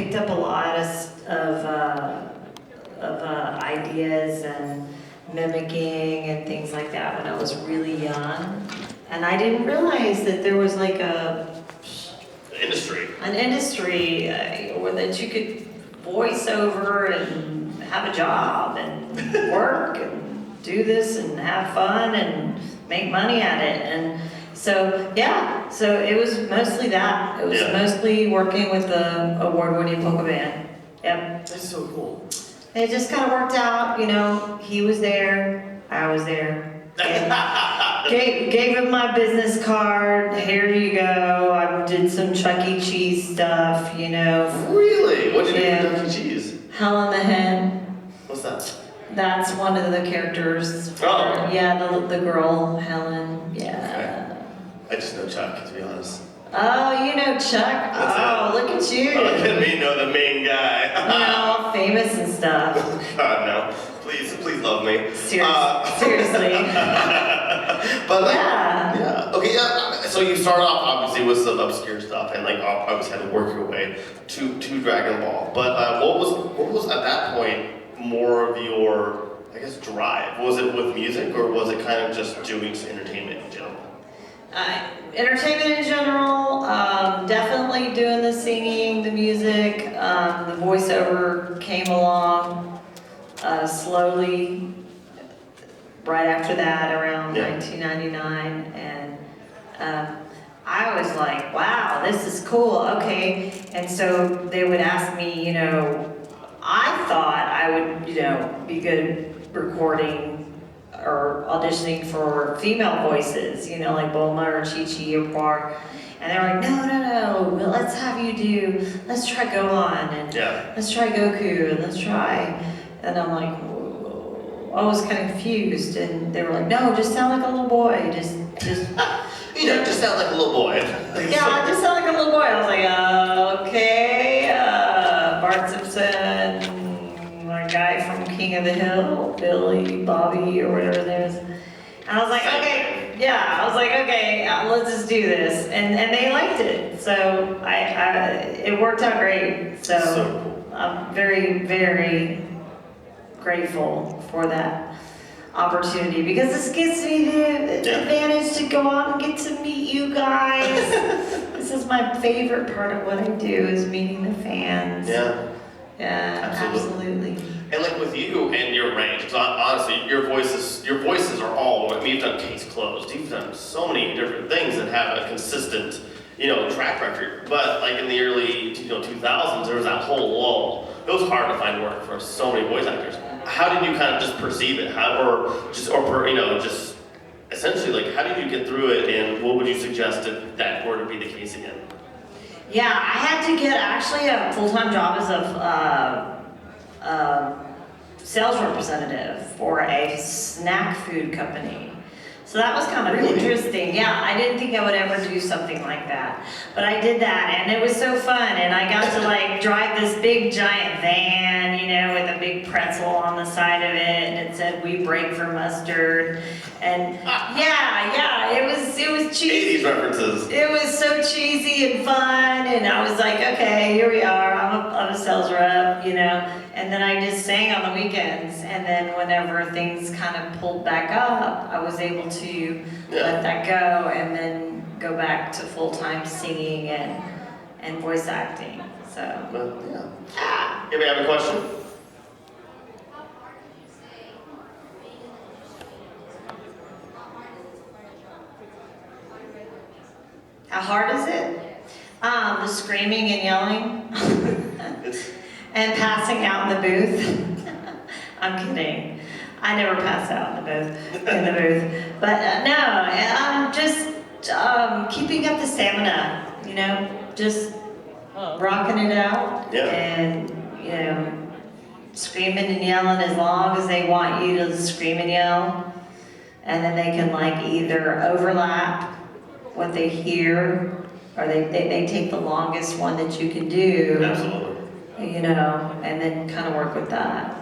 picked up a lot of ideas and mimicking and things like that when I was really young. And I didn't realize that there was like an industry where that you could voice over and have a job and work and do this and have fun and make money at it. And so, yeah, so it was mostly that. It was mostly working with the award-winning polka band. Yep. That's so cool. And it just kind of worked out, you know, he was there, I was there. Gave him my business card, here you go. I did some Chuck E. Cheese stuff, you know. Really? What did you do with Chuck E. Cheese? Helen the Hen. What's that? That's one of the characters. Oh. Yeah, the girl, Helen, yeah. Okay. I just know Chuck, to be honest. Oh, you know Chuck? Look at you. Look at me, know the main guy. You know, all famous and stuff. God, no. Please love me. Seriously. But like, yeah. Okay, yeah. So you start off obviously with some obscure stuff, and like obviously had to work your way to Dragon Ball. But what was at that point more of your, I guess, drive? Was it with music, or was it kind of just doing entertainment in general? Entertainment in general, definitely doing the singing, the music, the voiceover came along slowly right after that, around 1999, and I was like, wow, this is cool, okay. And so they would ask me, you know, I thought I would, you know, be good recording or auditioning for female voices, you know, like Bulma or Chi-Chi or Poir. And they were like, no, well, let's try Gohan, and let's try Goku, and let's try. And I'm like, whoa. I was kind of confused, and they were like, no, just sound like a little boy, just. You know, just sound like a little boy. Yeah, I just sound like a little boy. I was like, okay, Bart Simpson, my guy from King of the Hill, Billy, Bobby, or whatever his name is. And I was like, okay, let's just do this. And they liked it. So it worked out great. So cool. I'm very, very grateful for that opportunity, because this gives me the advantage to go out and get to meet you guys. This is my favorite part of what I do, is meeting the fans. Yeah, absolutely. And like with you and your range, because honestly, your voices are all. I mean, you've done Case Closed. You've done so many different things that have a consistent, you know, track record. But like in the early 2000s, there was that whole lull. It was hard to find work for so many voice actors. How did you kind of just perceive it? Just essentially, like, how did you get through it, and what would you suggest if that were to be the case again? Yeah, I had to get actually a full-time job as a sales representative for a snack food company. So that was kind of interesting. Yeah, I didn't think I would ever do something like that. But I did that, and it was so fun. And I got to like drive this big giant van, you know, with a big pretzel on the side of it, and it said, "We break for mustard." And it was cheesy. 80s references. It was so cheesy and fun, and I was like, okay, here we are. I'm a sales rep, you know. And then I just sang on the weekends, and then whenever things kind of pulled back up, I was able to let that go, and then go back to full-time singing and voice acting. So. Anybody have a question? How hard is it? The screaming and yelling. And passing out in the booth. I'm kidding. I never pass out in the booth. But just keeping up the stamina, you know, just rocking it out, and, you know, screaming and yelling as long as they want you to scream and yell. And then they can like either overlap what they hear, or they take the longest one that you can do. Absolutely. You know, and then kind of work with that.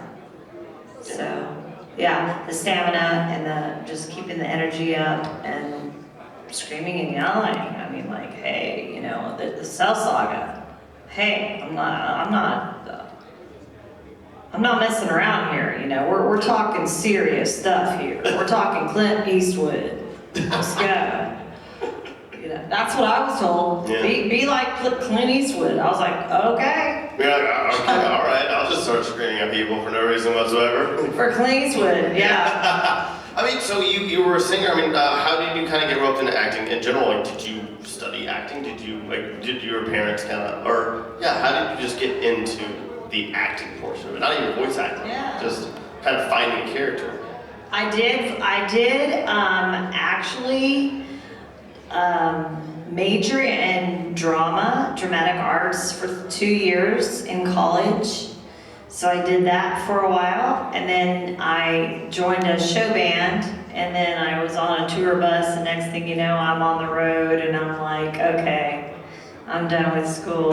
So, yeah, the stamina and the just keeping the energy up and screaming and yelling. I mean, like, hey, you know, the Cell Saga. hey, I'm not messing around here, you know. We're talking serious stuff here. We're talking Clint Eastwood. Let's go. You know, that's what I was told. Yeah. Be like Clint Eastwood. I was like, okay. Yeah, okay, all right. I'll just start screaming at people for no reason whatsoever. For Clint Eastwood, yeah. I mean, so you were a singer. I mean, how did you kind of get roped into acting in general? Like, did you study acting? Did your parents kind of, or yeah, how did you just get into the acting portion of it? Not even voice acting. Yeah. Just kind of finding a character. I did actually major in dramatic arts for 2 years in college. So I did that for a while, and then I joined a show band, and then I was on a tour bus. The next thing you know, I'm on the road, and I'm like, okay, I'm done with school.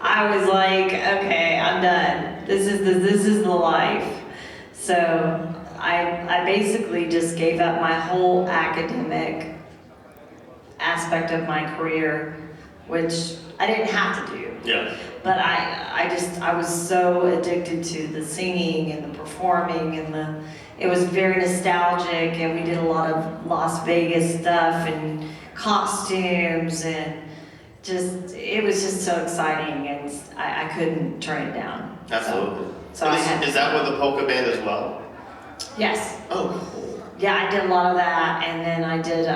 I was like, okay, I'm done. This is the life. So I basically just gave up my whole academic aspect of my career, which I didn't have to do. Yeah. But I was so addicted to the singing and the performing and it was very nostalgic, and we did a lot of Las Vegas stuff and costumes, and it was just so exciting, and I couldn't turn it down. Absolutely. So is that with the polka band as well? Yes. Oh, cool. Yeah, I did a lot of that, and then I did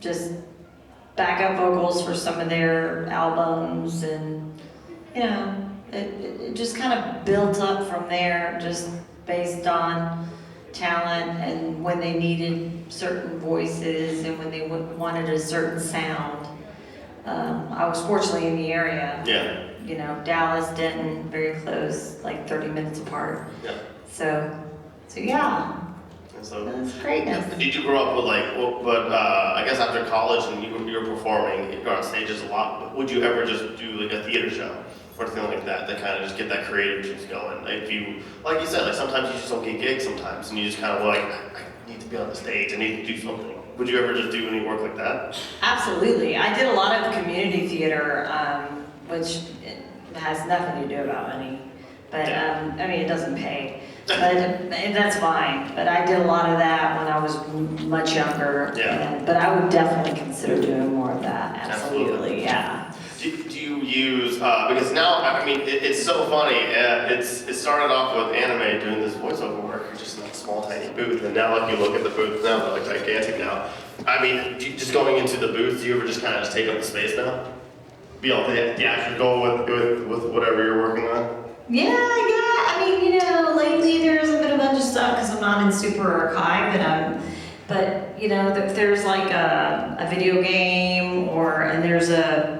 just backup vocals for some of their albums, and you know, it just kind of built up from there, just based on talent and when they needed certain voices and when they wanted a certain sound. I was fortunately in the area. Yeah. You know, Dallas, Denton, very close, like 30 minutes apart. Yeah. So yeah. And so, That's greatness. did you grow up with I guess after college and you were performing, you're on stages a lot, would you ever just do like a theater show or anything like that kind of just get that creative juice going? If you, like you said, like sometimes you just don't get gigs sometimes, and you just kind of like, I need to be on the stage, I need to do something. Would you ever just do any work like that? Absolutely. I did a lot of community theater, which has nothing to do about money. But, I mean, it doesn't pay. But that's fine. But I did a lot of that when I was much younger. Yeah. But I would definitely consider doing more of that. Absolutely. Yeah. Do you use, because now, I mean, it's so funny. It started off with anime doing this voiceover work, just in that small, tiny booth. And now, like, you look at the booth now, they're like gigantic now. I mean, just going into the booth, do you ever just kind of just take up the space now? Be all the actor go with whatever you're working on? Yeah. I mean, you know, lately there's been a bunch of stuff because I'm not in super archive, but you know, if there's like a video game and there's a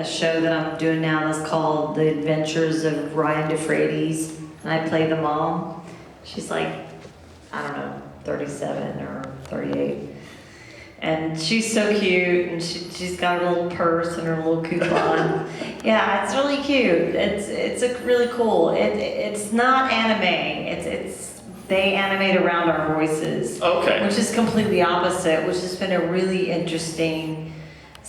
show that I'm doing now that's called The Adventures of Ryan DeFreitas, and I play the mom. She's like, I don't know, 37 or 38. And she's so cute, and she's got her little purse and her little coupon. Yeah, it's really cute. It's really cool. It's not anime. It's they animate around our voices. Okay. Which is completely opposite, which has been a really interesting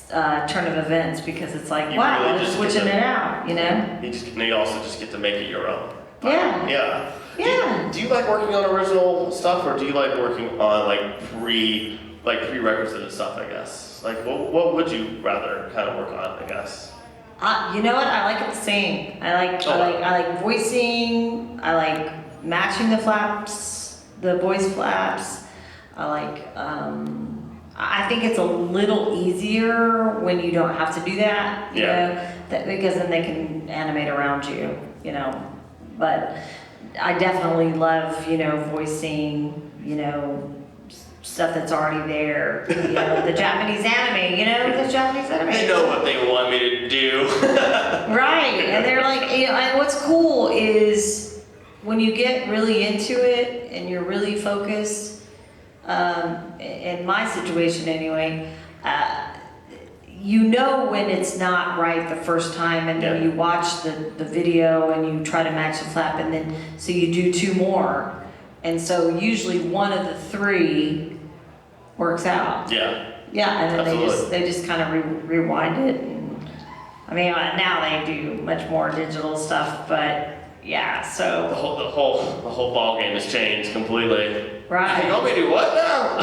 turn of events, because it's like, wow, really we're switching it out, you know? You also just get to make it your own. Yeah. Yeah. Yeah. Do you like working on original stuff, or do you like working on like prerequisite stuff, I guess? Like, what would you rather kind of work on, I guess? You know what? I like it the same. I like voicing. I like matching the flaps, the voice flaps. I think it's a little easier when you don't have to do that. You know, because then they can animate around you. You know, but I definitely love, you know, voicing, you know, stuff that's already there. You know, the Japanese anime, you know, the Japanese anime. They know what they want me to do. Right. And they're like, you know, and what's cool is when you get really into it and you're really focused, in my situation anyway, you know when it's not right the first time, and then you watch the video and you try to match the flap, and then so you do two more, and so usually one of the three works out. Yeah. Yeah, and then Absolutely. they just kind of rewind it, I mean, now they do much more digital stuff, but yeah, The so. whole ball game has changed completely. Right. You want me to do what now?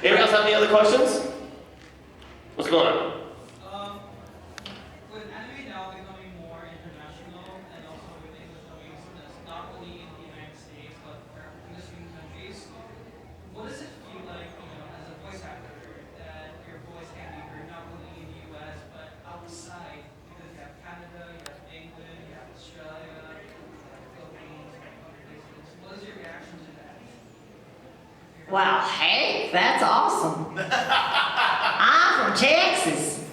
Anybody else have any other questions? What's going on? With anime now becoming more international and also with English movies, not only in the United States but English-speaking countries, what does it feel like, as a voice actor, that your voice can be heard not only in the US but outside? Because you have Canada, you have England, you have Australia, you have Philippines, you have other places. What is your reaction to that? Wow, hey, that's awesome. I'm from Texas.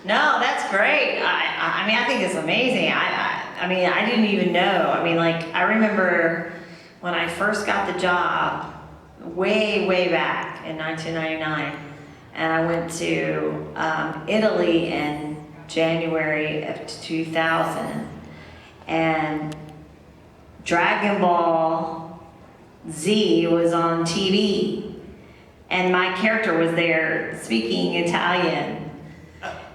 No, that's great. I mean, I think it's amazing. I mean, I didn't even know. I mean, like, I remember when I first got the job, way back in 1999, and I went to Italy in January of 2000, and Dragon Ball Z was on TV, and my character was there speaking Italian.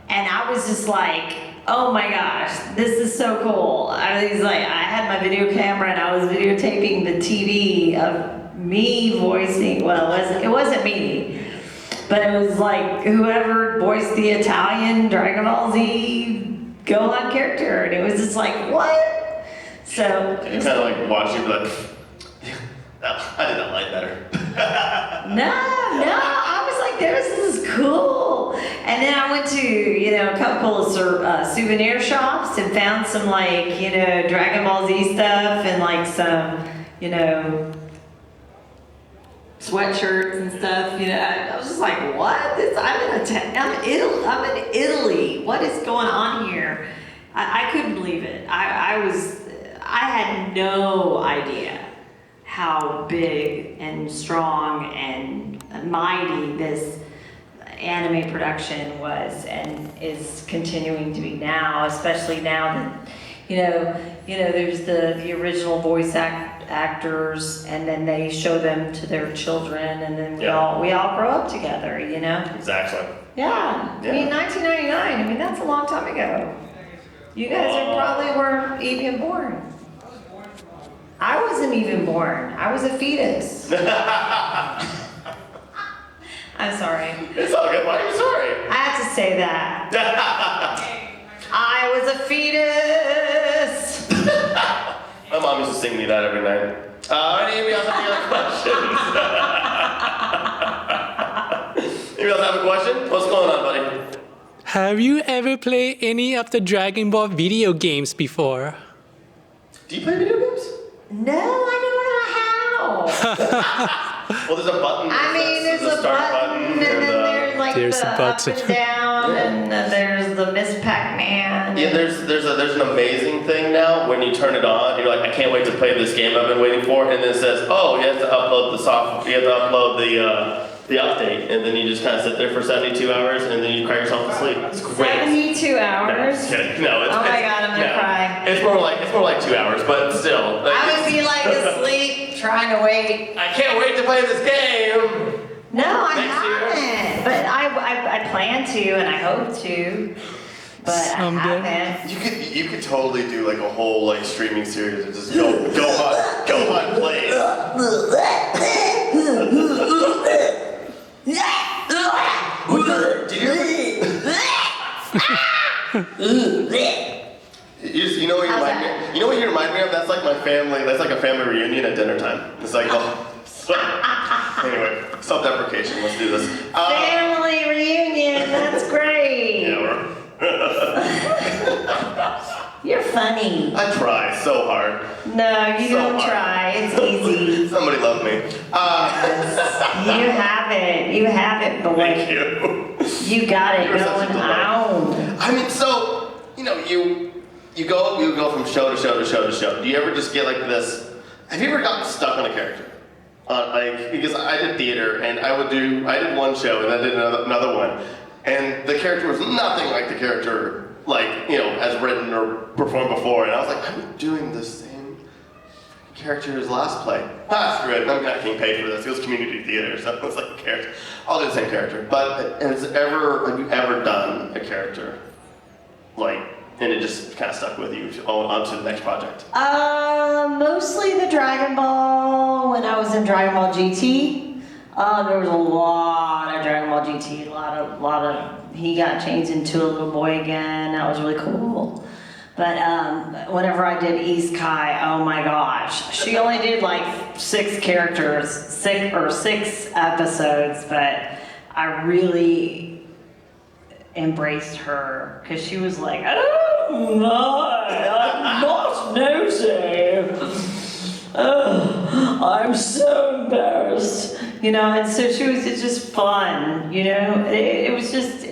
And I was just like, oh my gosh, this is so cool. I was like, I had my video camera and I was videotaping the TV of me voicing, well, it wasn't me, but it was like whoever voiced the Italian Dragon Ball Z Gohan character. And it was just like, what? So. You kind of like watch it, like, I did not like better. No, I was like, this is cool. And then I went to, a couple of souvenir shops and found some like, Dragon Ball Z stuff and like some, sweatshirts and stuff. I was just like, what? I'm in Italy. What is going on here? I couldn't believe it. I had no idea how big and strong and mighty this anime production was and is continuing to be now, especially now that there's the original voice actors, and then they show them to their children, and then we all grow up together. Exactly. Yeah. I mean, 1999. I mean, that's a long time ago. You guys probably weren't even born. I wasn't even born. I was a fetus. I'm sorry. It's all good. Why are you sorry? I have to say that. I was a fetus. My mom used to sing me that every night. Anybody else have any other questions? Anybody else have a question? What's going on, buddy? Have you ever played any of the Dragon Ball video games before? Do you play video games? No, I don't know how. Well, there's a button. There's a start button, and then there's like There's the a up button. and down, and there's the Miss Pac-Man. Yeah, there's an amazing thing now when you turn it on. You're like, I can't wait to play this game I've been waiting for, and then it says, oh, you have to upload the software. You have to upload the update, and then you just kind of sit there for 72 hours, and then you cry yourself to sleep. It's great. 72 hours? No, Oh my God, I'm gonna cry. It's more like 2 hours, but still. Like, I would be like asleep, trying to wait. I can't wait to play this game. No, I Next year? haven't. But I plan to, and I hope to. But Someday. I haven't. You could totally do like a whole like streaming series and just go on play. You know what you remind me? You know what you remind me of? That's like my family. That's like a family reunion at dinner time. It's like, anyway, self-deprecation. Let's do this. Family reunion, that's great. Yeah, You're funny. I try so hard. No, you So don't hard. try. It's easy. Somebody love me. You have it. You have it, boy. Thank you. You got it You're such a going delight. on. I mean, so you go from show to show to show to show. Do you ever just get like this? Have you ever gotten stuck on a character? Because I did theater, and I did one show, and I did another one, and the character was nothing like the character as written or performed before, and I was like, I'm doing the same character as last play. Screw it, I'm not getting paid for this. It was community theater, so it's like a character. I'll do the same character. But have you ever done a character like, and it just kind of stuck with you onto the next project? Mostly the Dragon Ball. When I was in Dragon Ball GT, there was a lot of Dragon Ball GT. A lot of. He got changed into a little boy again. That was really cool. But whenever I did Isekai, oh my gosh, she only did like 6 episodes, but I really embraced her because she was like, oh my, I'm not nosy. Oh, I'm so embarrassed, and so it's just fun, it was just,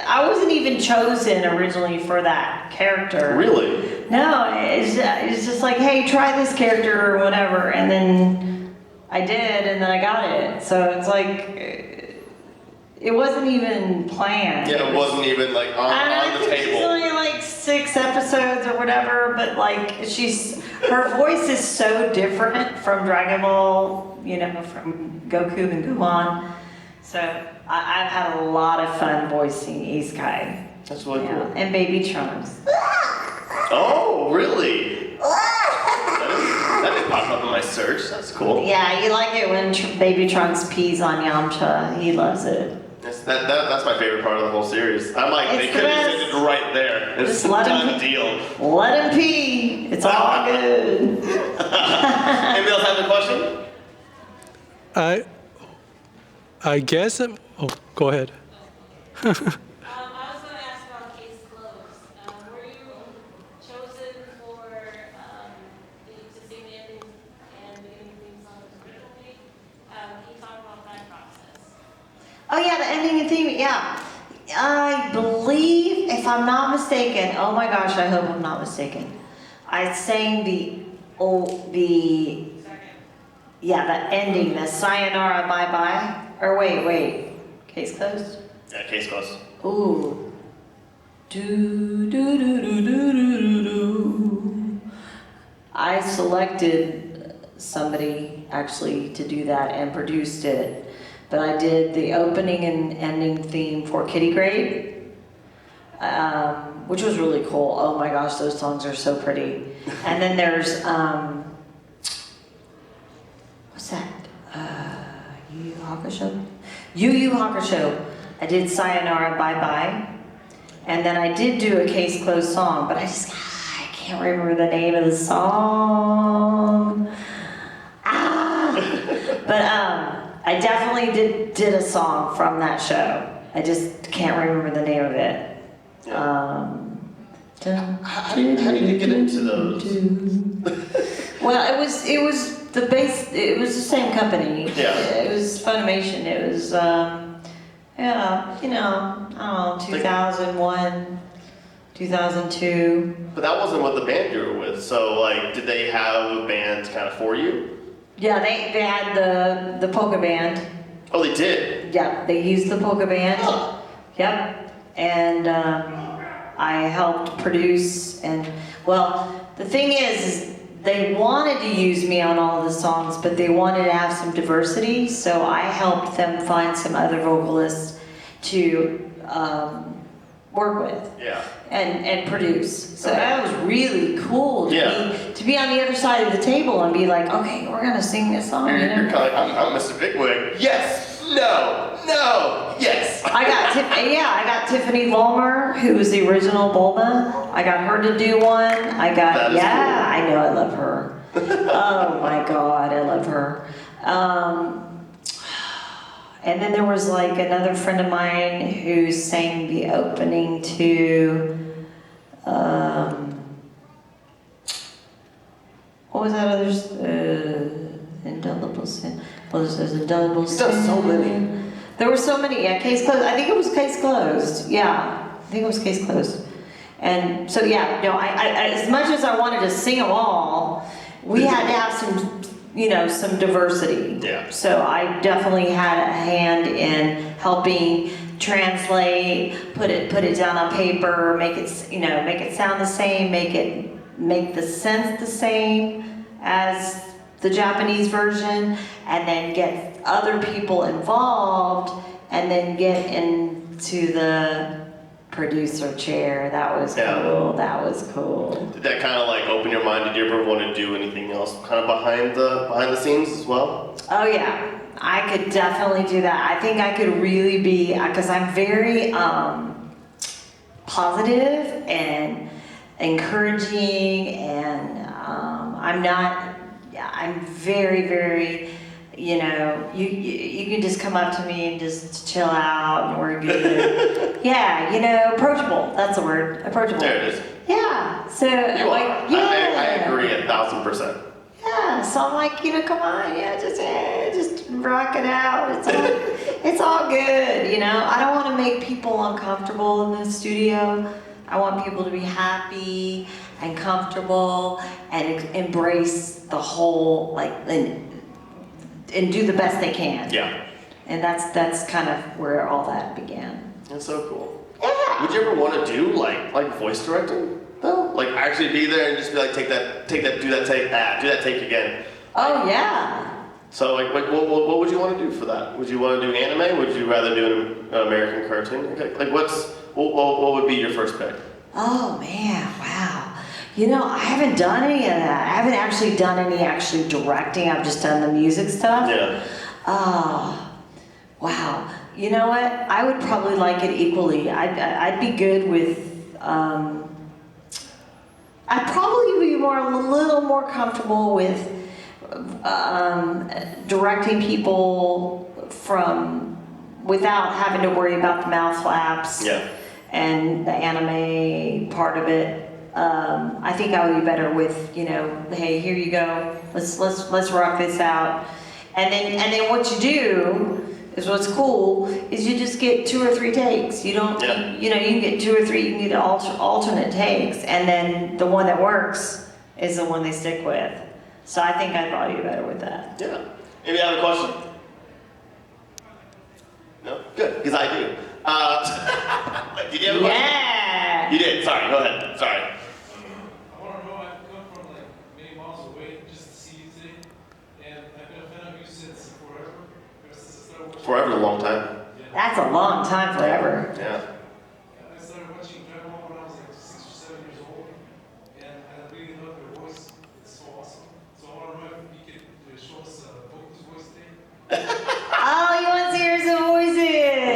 I wasn't even chosen originally for that character. Really? No, it's just like, hey, try this character or whatever, and then I did, and then I got it. So it's like, it wasn't even planned. Yeah, it wasn't even like on the table. She's only like 6 episodes or whatever, but like her voice is so different from Dragon Ball, from Goku and Gohan. So I've had a lot of fun voicing Isekai. That's really cool. And Baby Trunks. Oh, really? That didn't pop up in my search. That's cool. Yeah, you like it when Baby Trunks pees on Yamcha. He loves it. That's my favorite part of the whole series. I'm like, they could have said it right there. It's Just let done him deal. Let him pee. It's all good. Anybody else have a question? I guess. Go ahead. I was going to ask about Case Closed. Were you chosen for to sing the ending and beginning theme songs originally? Can you talk about that process? Oh yeah, the ending and theme, yeah. I believe, if I'm not mistaken, oh my gosh, I hope I'm not mistaken. I sang the ending, the Sayonara Bye Bye. Or wait, Case Closed? Yeah, Case Closed. Ooh. Do, do, do, do, do, do, do. I selected somebody actually to do that and produced it. But I did the opening and ending theme for Kitty Grade, which was really cool. Oh my gosh, those songs are so pretty. And then there's, what's that? Yu Yu Hakusho? Yu Yu Hakusho. I did Sayonara Bye Bye. And then I did do a Case Closed song, but I can't remember the name of the song. But I definitely did a song from that show. I just can't remember the name of it. Yeah. How did you get into those? Well, it was the same company. Yeah. It was Funimation. It was I don't know, 2001, 2002. But that wasn't what the band you were with. So like, did they have a band kind of for you? Yeah, they had the polka band. Oh, they did? Yeah, they used the polka band. Huh. Yep. And I helped produce, and well, the thing is they wanted to use me on all the songs, but they wanted to have some diversity, so I helped them find some other vocalists to work with. Yeah. And produce. So Okay. that was really cool to be on the other side of the table and be like, okay, we're gonna sing this song. You're kind of like, I'm Mr. Bigwig. Yes, no, yes. I got Tiffany Vollmer, who was the original Bulma. I got her to do one. That is cool. I know, I love her. Oh my God, I love her. And then there was like another friend of mine who sang the opening to, what was that other, Indelible Sin? Well, there's Indelible Sin. You've done so many. There were so many, yeah, Case Closed. I think it was Case Closed, yeah. I think it was Case Closed. And so, yeah, no, I as much as I wanted to sing them all, we had to have some diversity. Yeah. So I definitely had a hand in helping translate, put it down on paper, make it sound the same, make the sense the same as the Japanese version, and then get other people involved, and then get into the producer chair. That was Yeah. cool. That was cool. Did that kind of like open your mind? Did you ever want to do anything else kind of behind the scenes as well? Oh yeah, I could definitely do that. I think I could really be, because I'm very positive and encouraging, and I'm very, very, you can just come up to me and just chill out and we're good. Yeah, approachable. That's the word, approachable. There it is. Yeah, so You like, are. yeah. I agree 1,000%. Yeah, so I'm like, come on, just rock it out. It's all good, I don't want to make people uncomfortable in the studio. I want people to be happy and comfortable and embrace the whole, and do the best they can. Yeah. And that's kind of where all that began. That's so cool. Yeah. Would you ever want to do like voice directing? No. Like actually be there and just be like, do that take again. Oh yeah. So like, what would you want to do for that? Would you want to do anime? Would you rather do an American cartoon? Okay. Like what would be your first pick? Oh man, wow. I haven't done any of that. I haven't actually done any directing. I've just done the music stuff. Yeah. Oh, wow. You know what? I would probably like it equally. I'd be good with. I'd probably be a little more comfortable with directing people without having to worry about the mouth flaps. Yeah. And the anime part of it. I think I would be better with, hey, here you go. Let's rock this out. And then what you do is what's cool is you just get 2 or 3 takes. You don't, you can get 2 or 3. You can get alternate takes, and then the one that works is the one they stick with. So I think I'd probably be better with that. Yeah. Maybe I have a question. No? Good, because I do. Did you have a question? Yeah. You did. Sorry. Go ahead. Sorry. I want to know, I've come from like many miles away just to see you today, and I've been a fan of you since forever. Ever since I started watching. Forever is a long time. That's a long time forever. Yeah. I started watching Dragon Ball when I was like 6 or 7 years old, and I really love your voice. It's so awesome. So I want to know if you could show us Goku's voice today. Oh, you want to hear some voices? We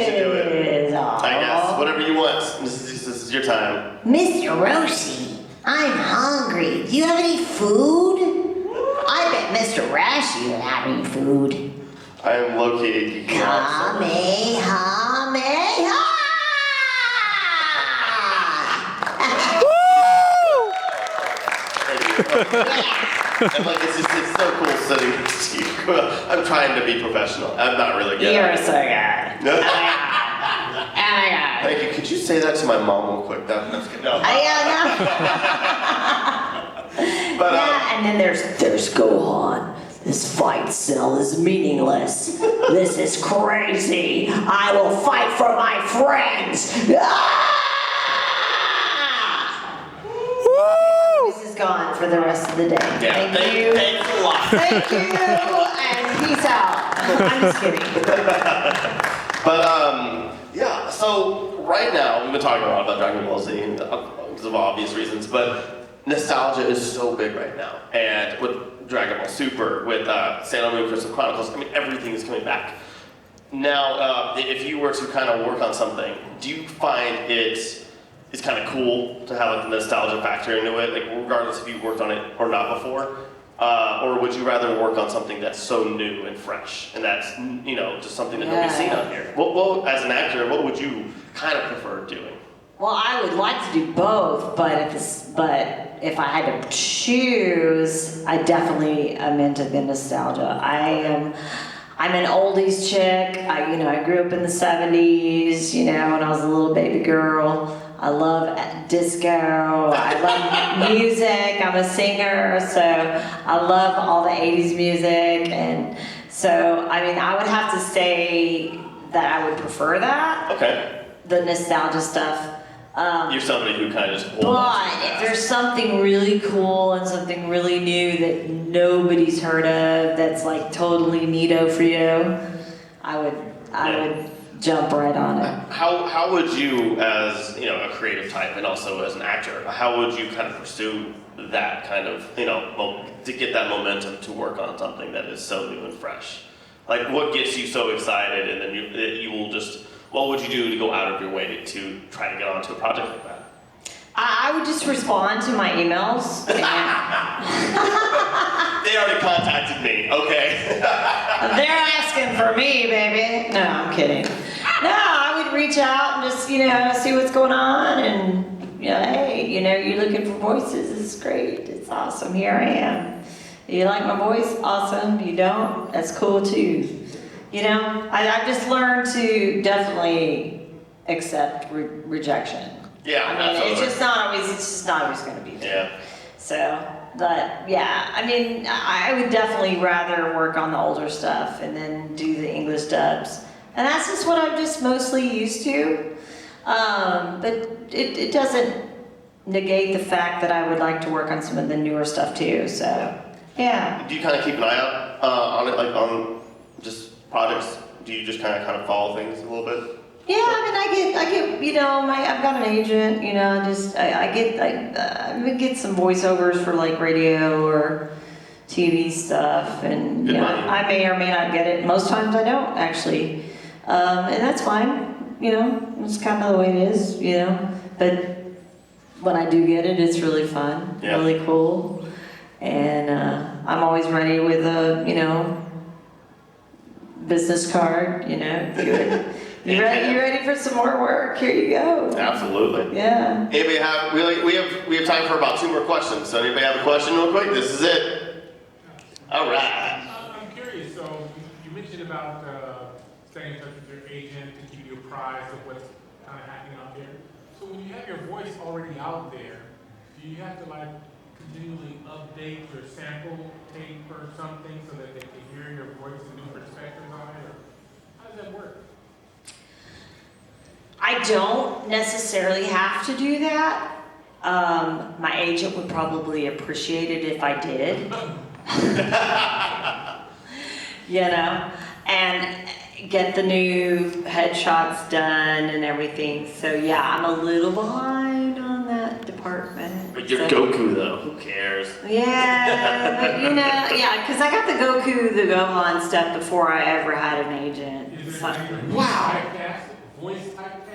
should do it. Aw. I guess. Whatever you want. This is your time. Mr. Roshi, I'm hungry. Do you have any food? I bet Mr. Rashi would have any food. I am located. Kamehameha! And like it's so cool sitting next to you. I'm trying to be professional. I'm not really good. You're so good. No? Oh my god. Thank you. Could you say that to my mom real quick? That's good. No. But Yeah, and then there's Gohan. This fight cell is meaningless. This is crazy. I will fight for my friends. This is gone for the rest of the day. yeah, Thank you. thanks a lot. Thank you, and peace out. I'm just kidding. But yeah. So right now we've been talking a lot about Dragon Ball Z because of obvious reasons, but nostalgia is so big right now, and with Dragon Ball Super, with Sailor Moon Crystal Chronicles, I mean everything is coming back. Now, if you were to kind of work on something, do you find it's kind of cool to have like the nostalgia factor into it, like regardless if you worked on it or not before, or would you rather work on something that's so new and fresh and that's just something that nobody's seen out here? Well, as an actor, what would you kind of prefer doing? Well, I would like to do both, but if I had to choose, I definitely am into the nostalgia. I'm an oldies chick. I grew up in the 70s, when I was a little baby girl. I love disco. I love music. I'm a singer, so I love all the 80s music. And so, I would have to say that I would prefer that. Okay. The nostalgia stuff. You're somebody who kind of just holds on But to if that. there's something really cool and something really new that nobody's heard of, that's like totally neato for you, I would jump right on it. How would you, as a creative type and also as an actor, how would you kind of pursue that kind of to get that momentum to work on something that is so new and fresh? Like, what gets you so excited, and then you will just, what would you do to go out of your way to try to get onto a project like that? I would just respond to my emails. They already contacted me. Okay. They're asking for me, baby. No, I'm kidding. No, I would reach out and just, see what's going on, and, hey, you're looking for voices. It's great. It's awesome. Here I am. You like my voice? Awesome. You don't? That's cool too. I've just learned to definitely accept rejection. Yeah, I mean, absolutely. it's just not always going to be there. Yeah. So, but yeah, I mean, I would definitely rather work on the older stuff and then do the English dubs. And that's just what I'm just mostly used to. But it doesn't negate the fact that I would like to work on some of the newer stuff too. So, yeah. Do you kind of keep an eye out on it, like on just projects? Do you just kind of follow things a little bit? Yeah, I get, I've got an agent, I get some voiceovers for like radio or TV stuff, and Good money. I may or may not get it. Most times I don't actually, and that's fine. It's kind of the way it is. But when I do get it, it's really fun, Yeah. really cool, and I'm always ready with a business card. You ready for some more work? Here you go. Absolutely. Yeah. Anybody have we have time for about 2 more questions. So anybody have a question real quick? This is it. All right. I'm curious, so you mentioned about staying in touch with your agent to keep you apprised of what's kind of happening out there. So when you have your voice already out there, do you have to continually update your sample tape or something so that they can hear your voice and new perspectives on it? Or how does that work? I don't necessarily have to do that. My agent would probably appreciate it if I did. And get the new headshots done and everything. So yeah, I'm a little behind on that department. But you're Goku though. Who cares? Yeah, but because I got the the Gohan stuff before I ever had an agent. Is So- there any Wow. typecast, voice typecast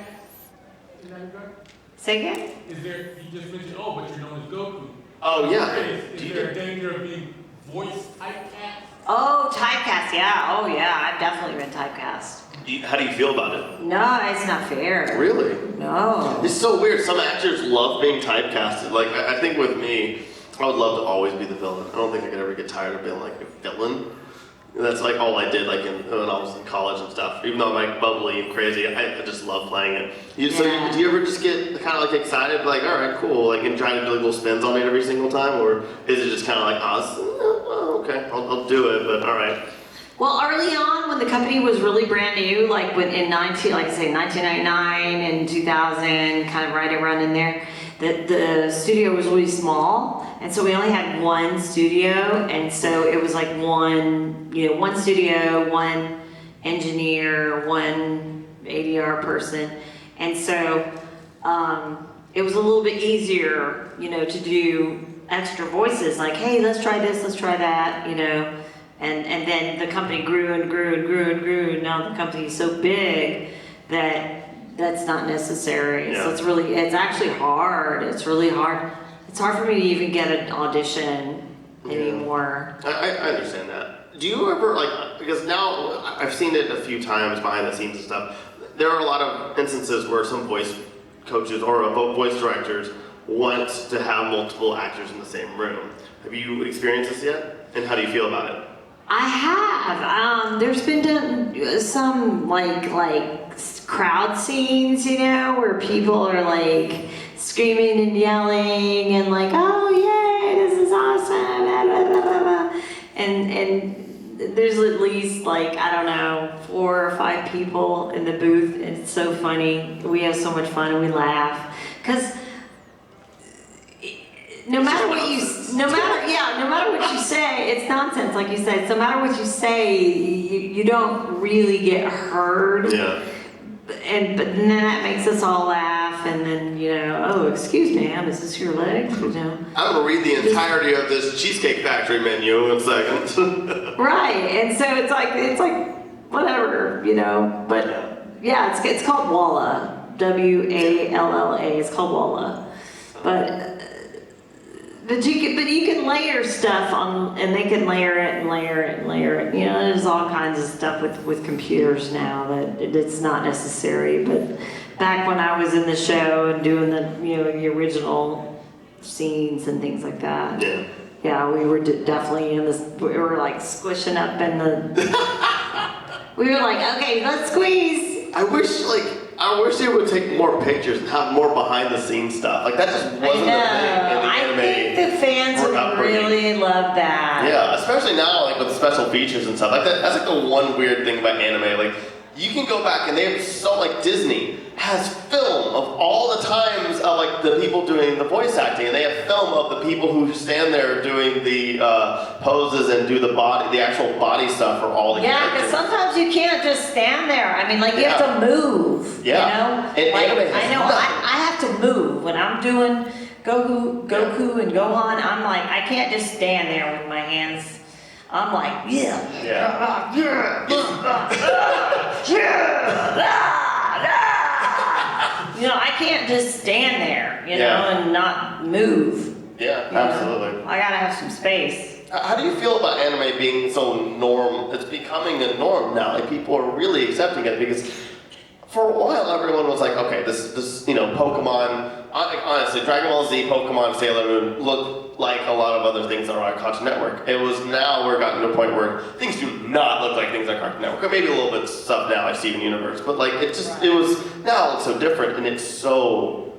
in that regard? Say again? Is there, you just mentioned, but you're known as Goku. Oh yeah. Is there a danger of being voice typecast? Oh, typecast, yeah. Oh, yeah, I've definitely been typecast. How do you feel about it? No, it's not fair. Really? No. It's so weird. Some actors love being typecasted. Like, I think with me, I would love to always be the villain. I don't think I could ever get tired of being like a villain. That's like all I did like when I was in college and stuff. Even though I'm like bubbly and crazy, I just love playing it. So do you ever just get kind of like excited, like, all right, cool, like, and trying to do like little spins on it every single time? Or is it just kind of like, okay, I'll do it, but all right. Well, early on, when the company was really brand new, like in 1999 and 2000, kind of right around in there, the studio was really small, and so we only had one studio, and so it was like one studio, one engineer, one ADR person, and so it was a little bit easier, to do extra voices, like, hey, let's try this, let's try that, and then the company grew and grew and grew and grew, and now the company is so big that that's not necessary. Yeah. So it's actually hard. It's really hard. It's hard for me to even get an audition anymore. I understand that. Do you ever, because now I've seen it a few times behind the scenes and stuff, there are a lot of instances where some voice coaches or voice directors want to have multiple actors in the same room. Have you experienced this yet? And how do you feel about it? I have. There's been some like crowd scenes, where people are like screaming and yelling and like, oh yay, this is awesome, blah, blah, blah, blah, blah. And there's at least 4 or 5 people in the booth. It's so funny. We have so much fun and we laugh because no matter what you say, it's nonsense, like you said. So no matter what you say, you don't really get heard. Yeah. but then that makes us all laugh, and then, you know, oh, excuse me, ma'am, is this your leg? You know. I'm gonna read the entirety of this Cheesecake Factory menu in a second. Right, and so it's like whatever, you know. But yeah, it's called Walla, WALLA. It's called Walla, but you can layer stuff on, and they can layer it and layer it and layer it. You know, there's all kinds of stuff with computers now that it's not necessary. But back when I was in the show and doing the original scenes and things like that. Yeah. Yeah, we were definitely in this. We were like squishing up in the. We were like, okay, let's squeeze. I wish they would take more pictures and have more behind the scenes stuff. Like that just wasn't a thing in the anime. I think the fans would really love that. Yeah, especially now, like with special features and stuff like that. That's like the one weird thing about anime. Like you can go back and they have so like Disney has film of all the times of like the people doing the voice acting, and they have film of the people who stand there doing the poses and do the actual body stuff for all the characters. Yeah, because sometimes you can't just stand there. I mean, like you have to move. Yeah. You know? And like, anime has I know. I have to move when I'm doing Goku and Gohan. I'm like, I can't just stand there with my hands. I'm like, you know, I can't just stand there, you know, and not move. Yeah, absolutely. I gotta have some space. How do you feel about anime being so norm? It's becoming a norm now. Like people are really accepting it because for a while everyone was like, okay, this Pokemon. Honestly, Dragon Ball Z, Pokemon, Sailor Moon look like a lot of other things that are on Cartoon Network. It was now we're gotten to a point where things do not look like things on Cartoon Network. Or maybe a little bit stuff now like Steven Universe, but like it was now it looks so different, and it's so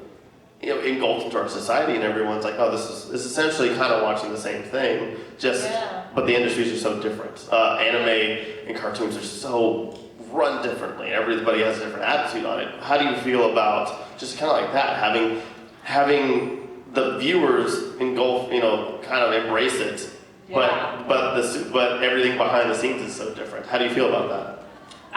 engulfed into our society, and everyone's like, oh, this is essentially kind of watching the same thing, but the industries are so different. Anime and cartoons are so run differently. Everybody has a different attitude on it. How do you feel about just kind of like that, having the viewers engulf, kind of embrace it, but everything behind the scenes is so different. How do you feel about that?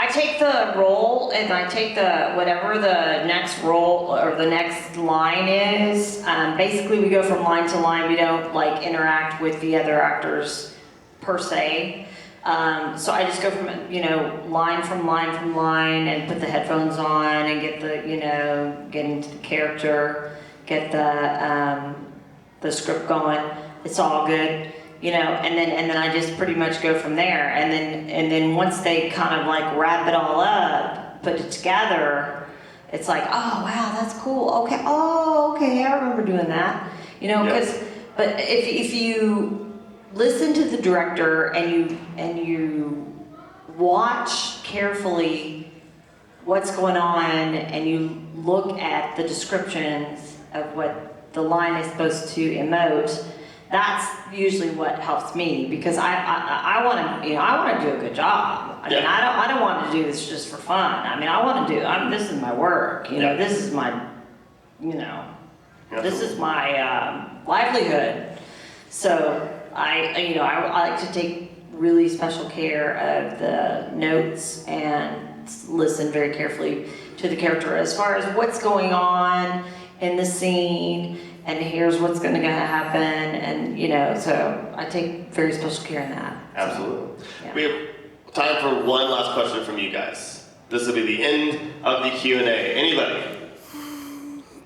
I take the role and I take whatever the next role or the next line is. Basically, we go from line to line. We don't like interact with the other actors per se. So I just go from line from line and put the headphones on and get get into the character, get the script going. It's all good. And then I just pretty much go from there. And then once they kind of like wrap it all up, put it together, it's like, oh wow, that's cool. Okay, I remember doing that. But if you listen to the director and you watch carefully what's going on and you look at the descriptions of what the line is supposed to emote, that's usually what helps me, because I want to do a good job. I mean, I don't want to do this just for fun. I mean, I want to do. this is my work. This is my, this is my livelihood. So I like to take really special care of the notes and listen very carefully to the character as far as what's going on in the scene. And here's what's going to happen, and so I take very special care in that. Absolutely. So, we have time for one last question from you guys. This will be the end of the Q&A. Anybody?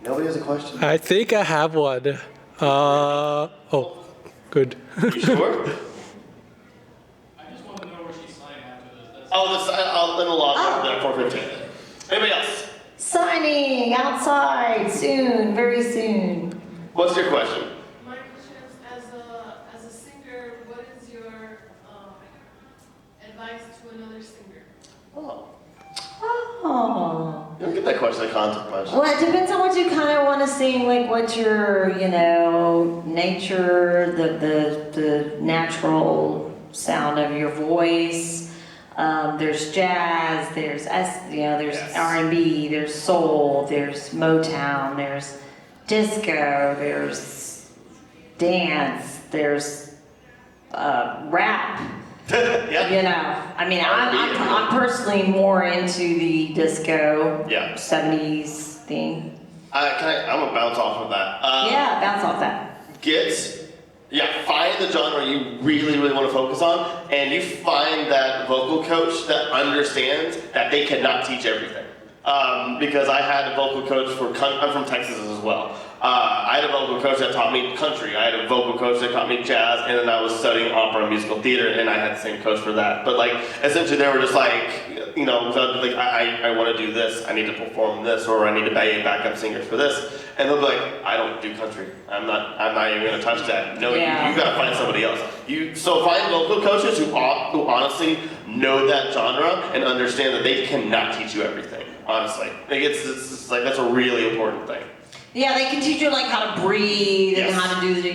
Nobody has a question? I think I have one. Good. You sure? I just want to know where she's signing after this. I'll in the lobby at 4:15. Anybody else? Signing outside soon, very soon. What's your question? My question is, as a singer, what is your advice to another singer? Oh. You don't get that question at concert much. Well, it depends on what you kind of want to sing. Like, what's your, nature, the natural sound of your voice. There's jazz. There's there's R&B. There's soul. There's Motown. There's disco, there's dance, there's rap, Yeah. You know, I mean, I'm personally more into the disco Yeah. 70s thing. I'm gonna bounce off of that. Yeah, bounce off that. Find the genre you really, really want to focus on, and you find that vocal coach that understands that they cannot teach everything. Because I had a vocal coach I'm from Texas as well. I had a vocal coach that taught me country. I had a vocal coach that taught me jazz, and then I was studying opera and musical theater, and I had the same coach for that. But like, essentially, they were just like, you know, like I want to do this. I need to perform this, or I need to be backup singers for this. And they'll be like, I don't do country. I'm not even gonna touch that. No, Yeah. you gotta find somebody else. So find vocal coaches who honestly know that genre and understand that they cannot teach you everything. Honestly, like it's like that's a really important thing. Yeah, they can teach you like how to breathe and Yes. how to do the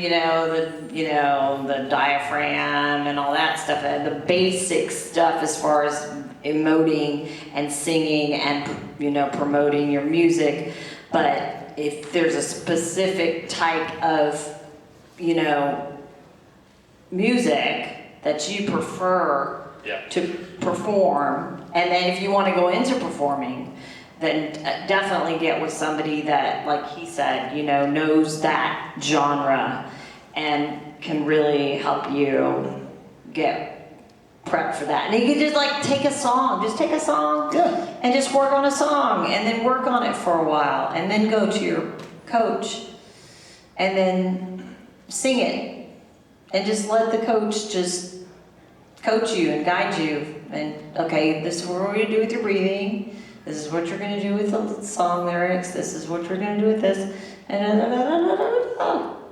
diaphragm and all that stuff. And the basic stuff as far as emoting and singing and promoting your music. But if there's a specific type of music that you prefer to perform, and then if you want to go into performing, then definitely get with somebody that, like he said, knows that genre and can really help you get prepped for that. And you can just like take a song, and just work on a song, and then work on it for a while, and then go to your coach, and then sing it, and just let the coach just coach you and guide you. And okay, this is what we're gonna do with your breathing. This is what you're going to do with the song lyrics. This is what you're going to do with this.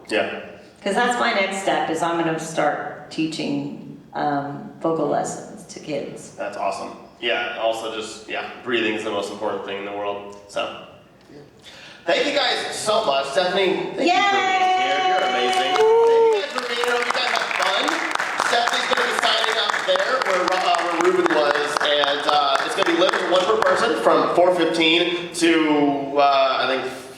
Yeah. Because that's my next step, is I'm going to start teaching vocal lessons to kids. That's awesome. Yeah, also breathing is the most important thing in the world. So, thank you guys so much. Stephanie, thank you for being here. You're amazing. Thank you guys for being here. Hope you guys have fun. Stephanie's going to be signing up there where Ruben was, and it's going to be limited one per person from 4:15 to, I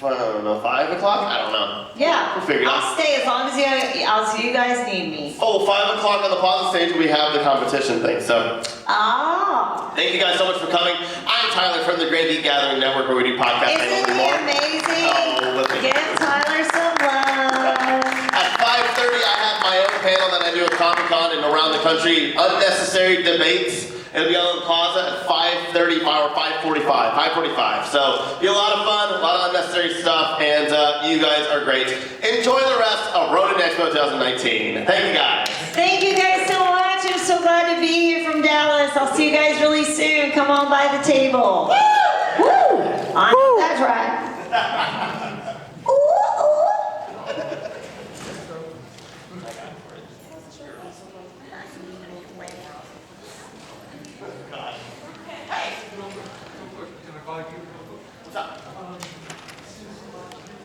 don't know, 5 o'clock? I don't know. Yeah, We'll figure it out. I'll stay as long as you guys need me. Oh, 5 o'clock on the plaza stage, we have the competition thing, so. Oh. Thank you guys so much for coming. I'm Tyler from the Great Geek Gathering Network, where we do podcasts. Isn't he amazing? Oh, look at Give Tyler some love. At 5:30, I have my own panel that I do at Comic-Con and around the country, Unnecessary Debates. It'll be on the plaza at 5:30 or 5:45. 5:45. So, be a lot of fun, a lot of unnecessary stuff, and you guys are great. Enjoy the rest of Ronin Expo 2019. Thank you guys. Thank you guys so much. I'm so glad to be here from Dallas. I'll see you guys really soon. Come on by the table. Woo! Woo! That's right. Ooh, ooh. Can I call you? What's up?